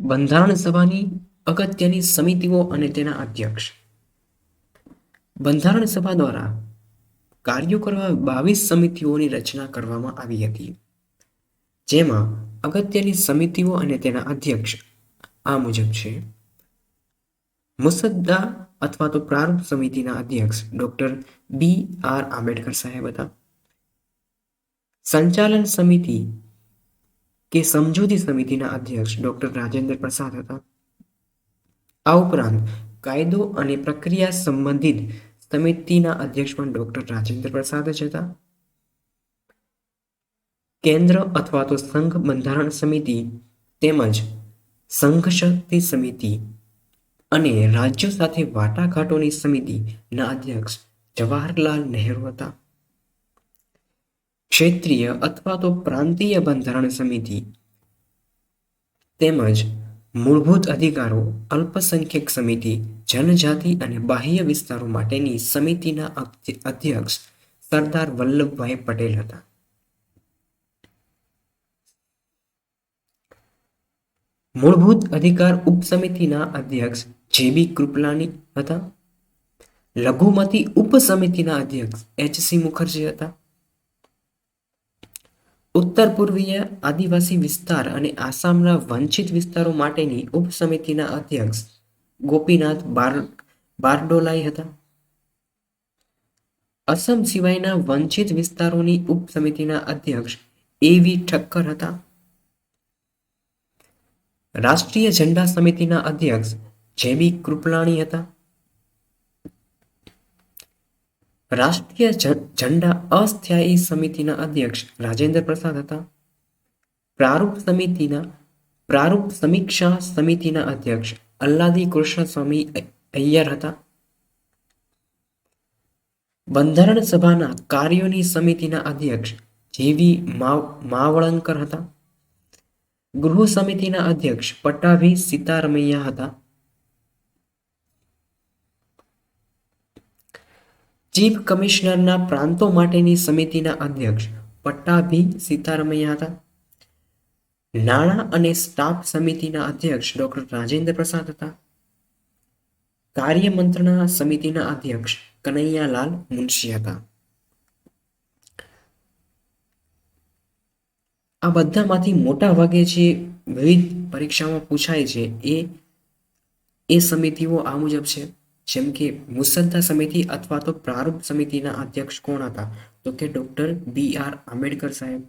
બંધારણ સભાની અગત્યની સમિતિઓ અને તેના અધ્યક્ષ. બંધારણ સભા દ્વારા કાર્યો કરવા 22 સમિતિઓની રચના કરવામાં આવી હતી, જેમાં અગત્યની સમિતિઓ અને તેના અધ્યક્ષ આ મુજબ છે. મુસદ્દા અથવા તો પ્રારૂપ સમિતિના અધ્યક્ષ ડોક્ટર BR આંબેડકર સાહેબ હતા. સંચાલન સમિતિ કે સમજૂતી સમિતિના અધ્યક્ષ ડોક્ટર રાજેન્દ્ર પ્રસાદ હતા. આ ઉપરાંત કાયદો અને પ્રક્રિયા સંબંધિત સમિતિના અધ્યક્ષ પણ ડોક્ટર રાજેન્દ્ર પ્રસાદ જ હતા. કેન્દ્ર અથવા તો સંઘ બંધારણ સમિતિ તેમજ સંઘ શક્તિ સમિતિ અને રાજ્યો સાથે વાટાઘાટોની સમિતિના અધ્યક્ષ જવાહરલાલ નહેરુ હતા. ક્ષેત્રીય અથવા તો પ્રાંતીય બંધારણ સમિતિ તેમજ મૂળભૂત અધિકારો અલ્પસંખ્યક સમિતિ, જનજાતિ અને બાહ્ય વિસ્તારો માટેની સમિતિના અધ્યક્ષ સરદાર વલ્લભભાઈ પટેલ હતા. મૂળભૂત અધિકાર ઉપસમિતિના અધ્યક્ષ JB કૃપલાની હતા. લઘુમતી ઉપસમિતિના અધ્યક્ષ HC મુખર્જી હતા. ઉત્તર પૂર્વીય આદિવાસી વિસ્તાર અને આસામના વંચિત વિસ્તારો માટેની ઉપસમિતિના અધ્યક્ષ ગોપીનાથ બારડોલાઈ હતા. અસમ સિવાયના વંચિત વિસ્તારોની ઉપસમિતિના અધ્યક્ષ AV ઠક્કર હતા. રાષ્ટ્રીય ઝંડા સમિતિના અધ્યક્ષ JB કૃપલાણી હતા. રાષ્ટ્રીય ઝંડા અસ્થાયી સમિતિના અધ્યક્ષ રાજેન્દ્ર પ્રસાદ હતા. પ્રારૂપ સમીક્ષા સમિતિના અધ્યક્ષ અલ્લાદી કૃષ્ણસ્વામી અય્યર હતા. બંધારણ સભાના કાર્યોની સમિતિના અધ્યક્ષ JV માવળંકર હતા. ગૃહ સમિતિના અધ્યક્ષ પટ્ટાભી સીતારમૈયા હતા. ચીફ કમિશનરના પ્રાંતો માટેની સમિતિના અધ્યક્ષ પટ્ટાભી સીતારમૈયા હતા. નાણાં અને સ્ટાફ સમિતિના અધ્યક્ષ ડોક્ટર રાજેન્દ્ર પ્રસાદ હતા. કાર્ય મંત્રણા સમિતિના અધ્યક્ષ કનૈયાલાલ મુનશી હતા. આ બધામાંથી મોટા ભાગે જે વિવિધ પરીક્ષામાં પૂછાય છે એ સમિતિઓ આ મુજબ છે. જેમ કે મુસદ્દા સમિતિ અથવા તો પ્રારૂપ સમિતિના અધ્યક્ષ કોણ હતા? તો કે ડોક્ટર BR આંબેડકર સાહેબ.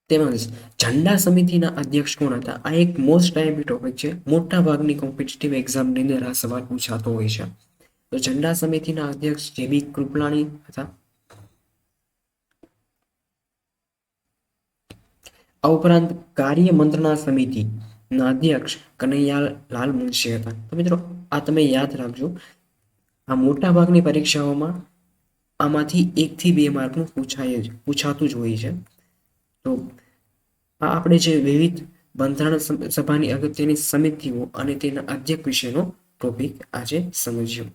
તેમજ ઝંડા સમિતિના અધ્યક્ષ કોણ હતા? આ એક મોસ્ટ આઈએમપી ટોપિક છે. મોટા ભાગની કોમ્પિટિટિવ એક્ઝામની અંદર આ સવાલ પૂછાતો હોય છે. તો ઝંડા સમિતિના અધ્યક્ષ JB કૃપલાણી હતા. આ ઉપરાંત કાર્ય મંત્રણા સમિતિના અધ્યક્ષ કનૈયાલાલ મુનશી હતા. તો મિત્રો આ તમે યાદ રાખજો. આ મોટા ભાગની પરીક્ષાઓમાં આમાંથી 1 થી 2 માર્કનું પૂછાતું જ હોય છે. તો આ આપણે જે વિવિધ બંધારણ સભાની અગત્યની સમિતિઓ અને તેના અધ્યક્ષ વિશેનો ટોપિક આજે સમજ્યો.